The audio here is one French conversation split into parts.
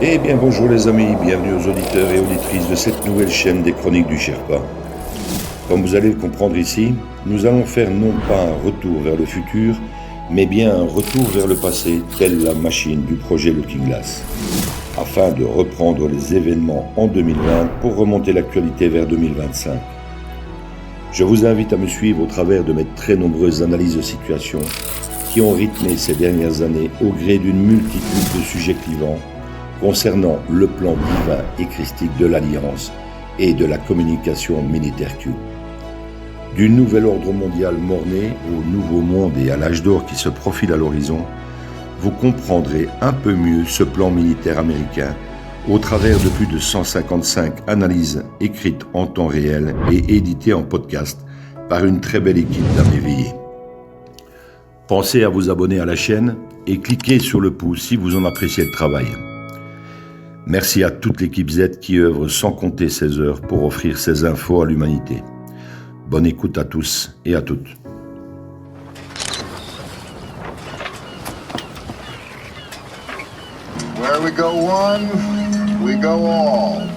Eh bien bonjour les amis, bienvenue aux auditeurs et auditrices de cette nouvelle chaîne des Chroniques du Sherpa. Comme vous allez le comprendre ici, nous allons faire non pas un retour vers le futur, mais bien un retour vers le passé, telle la machine du projet Looking Glass, afin de reprendre les événements en 2020 pour remonter l'actualité vers 2025. Je vous invite à me suivre au travers de mes très nombreuses analyses de situation qui ont rythmé ces dernières années au gré d'une multitude de sujets clivants concernant le plan divin et christique de l'Alliance et de la communication militaire Q. Du nouvel ordre mondial mort-né au nouveau monde et à l'âge d'or qui se profile à l'horizon, vous comprendrez un peu mieux ce plan militaire américain au travers de plus de 155 analyses écrites en temps réel et éditées en podcast par une très belle équipe d'âmes éveillées. Pensez à vous abonner à la chaîne et cliquez sur le pouce si vous en appréciez le travail. Merci à toute l'équipe Z qui œuvre sans compter ses heures pour offrir ces infos à l'humanité. Bonne écoute à tous et à toutes. Where we go one, we go all.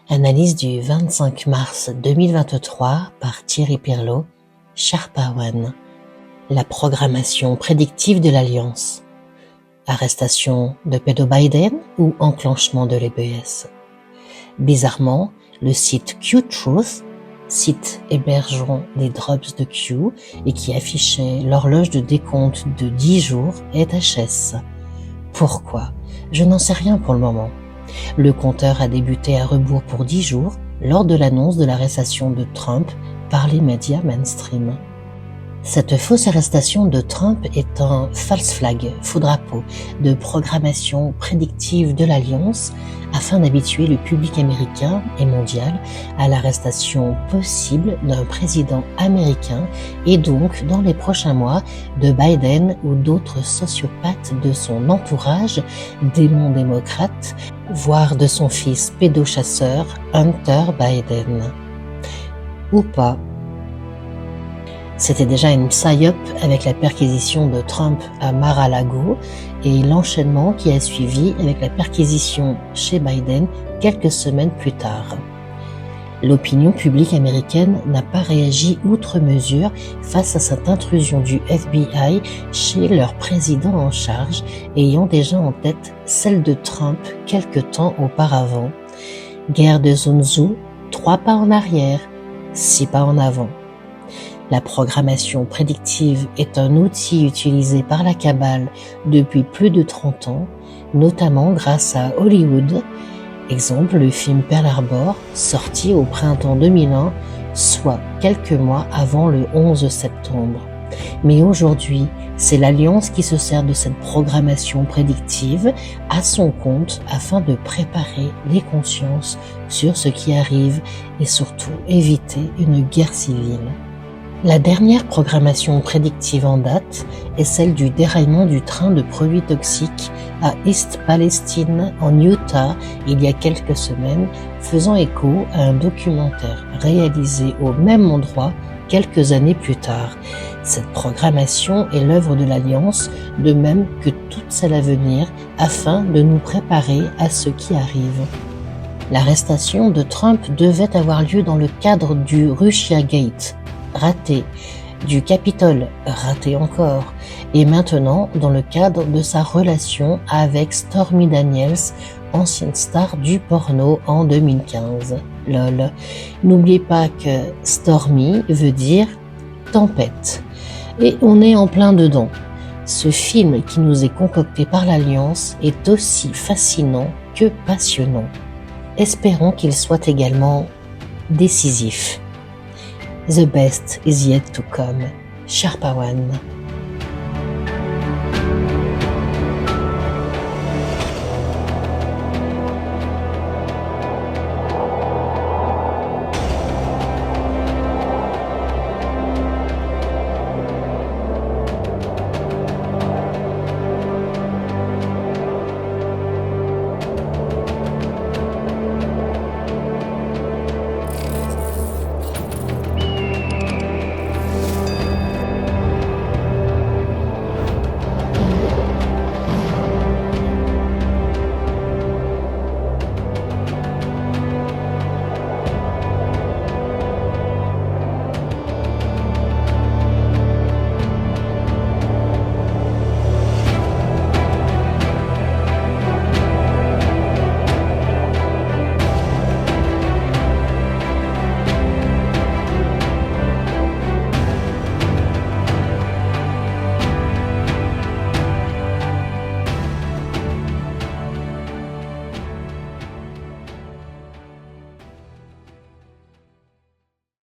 Analyse du 25 mars 2023 par Thierry Pirlot, Sherpa One. La programmation prédictive de l'Alliance. Arrestation de Pedro Biden ou enclenchement de l'EBS. Bizarrement, le site Q-Truth, site hébergeant des drops de Q et qui affichait l'horloge de décompte de 10 jours, est HS. Pourquoi ? Je n'en sais rien pour le moment. Le compteur a débuté à rebours pour 10 jours lors de l'annonce de l'arrestation de Trump par les médias mainstream. Cette fausse arrestation de Trump est un false flag, faux drapeau, de programmation prédictive de l'Alliance afin d'habituer le public américain et mondial à l'arrestation possible d'un président américain et donc, dans les prochains mois, de Biden ou d'autres sociopathes de son entourage, démon démocrate, voire de son fils pédochasseur Hunter Biden. Ou pas. C'était déjà une psyop avec la perquisition de Trump à Mar-a-Lago et l'enchaînement qui a suivi avec la perquisition chez Biden quelques semaines plus tard. L'opinion publique américaine n'a pas réagi outre mesure face à cette intrusion du FBI chez leur président en charge, ayant déjà en tête celle de Trump quelque temps auparavant. Guerre de Sun Tzu, 3 pas en arrière, 6 pas en avant. La programmation prédictive est un outil utilisé par la cabale depuis plus de 30 ans, notamment grâce à Hollywood. Exemple, le film Pearl Harbor, sorti au printemps 2001, soit quelques mois avant le 11 septembre. Mais aujourd'hui, c'est l'Alliance qui se sert de cette programmation prédictive à son compte afin de préparer les consciences sur ce qui arrive et surtout éviter une guerre civile. La dernière programmation prédictive en date est celle du déraillement du train de produits toxiques à East Palestine en Utah il y a quelques semaines, faisant écho à un documentaire réalisé au même endroit quelques années plus tard. Cette programmation est l'œuvre de l'Alliance, de même que toutes celles à venir, afin de nous préparer à ce qui arrive. L'arrestation de Trump devait avoir lieu dans le cadre du Russiagate, raté, du Capitole, raté encore, et maintenant dans le cadre de sa relation avec Stormy Daniels, ancienne star du porno en 2015. Lol. N'oubliez pas que Stormy veut dire tempête. Et on est en plein dedans. Ce film qui nous est concocté par l'Alliance est aussi fascinant que passionnant. Espérons qu'il soit également décisif. The best is yet to come. Sherpa One.